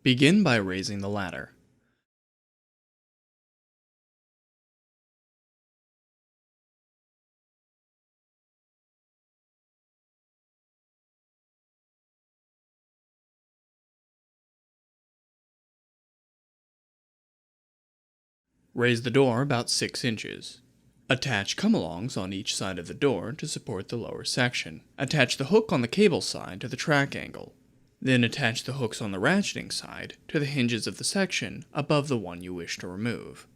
Begin by raising the ladder. Raise the door about 6 inches. Attach come-alongs on each side of the door to support the lower section. Attach the hook on the cable side to the track angle. Then attach the hooks on the ratcheting side to the hinges of the section above the one you wish to remove.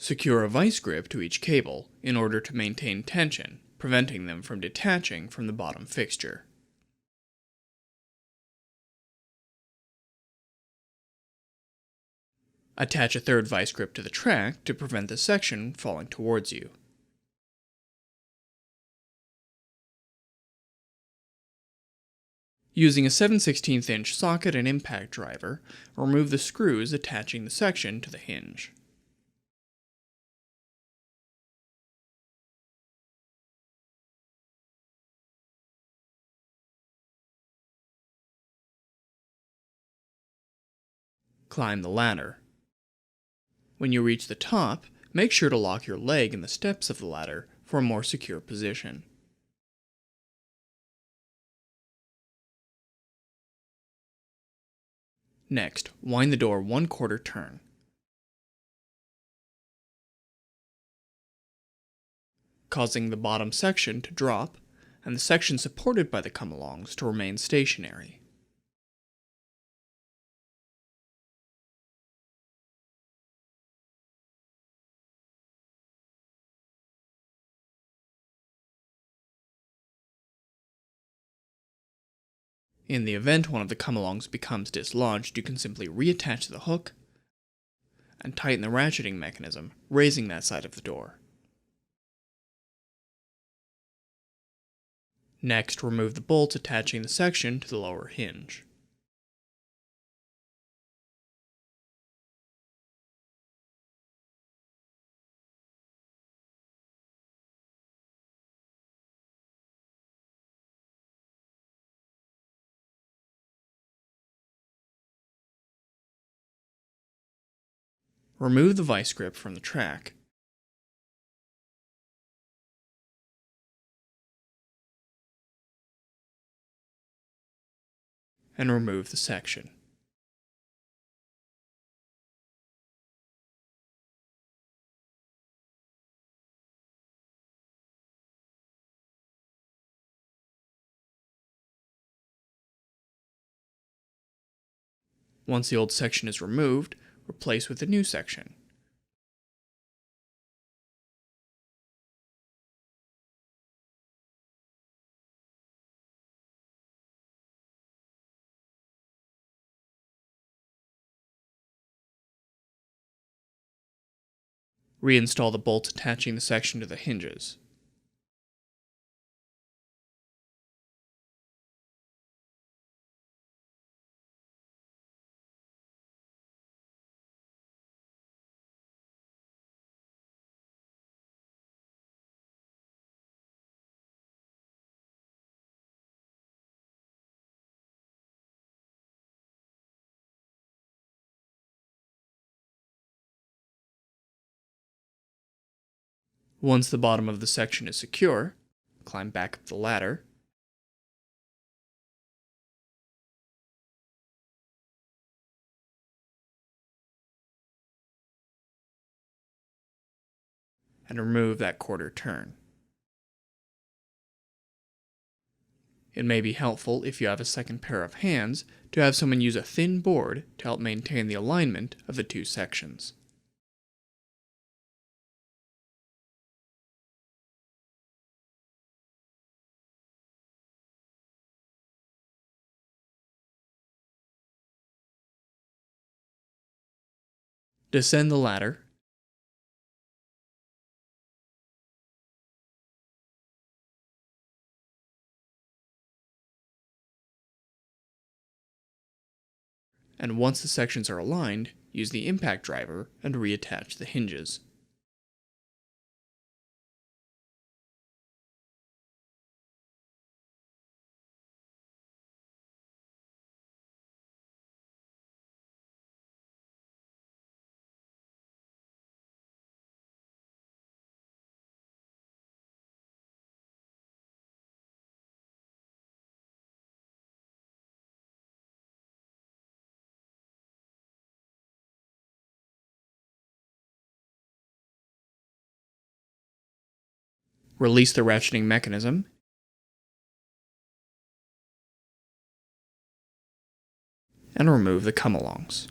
Secure a vice grip to each cable in order to maintain tension, preventing them from detaching from the bottom fixture. Attach a third vice grip to the track to prevent the section falling towards you. Using a 7/16 inch socket and impact driver, remove the screws attaching the section to the hinge. Climb the ladder. When you reach the top, make sure to lock your leg in the steps of the ladder for a more secure position. Next, wind the door 1/4 turn. Causing the bottom section to drop and the section supported by the come-alongs to remain stationary. In the event one of the come-alongs becomes dislodged, you can simply reattach the hook and tighten the ratcheting mechanism, raising that side of the door. Next, remove the bolts attaching the section to the lower hinge. Remove the vice grip from the track. And remove the section. Once the old section is removed, replace with the new section. Reinstall the bolts attaching the section to the hinges. Once the bottom of the section is secure, climb back up the ladder, and remove that 1/4 turn. It may be helpful, if you have a second pair of hands, to have someone use a thin board to help maintain the alignment of the two sections. Descend the ladder. And once the sections are aligned, use the impact driver and reattach the hinges. Release the ratcheting mechanism, and remove the come-alongs.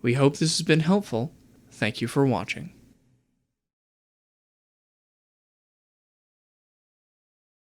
We hope this has been helpful. Thank you for watching.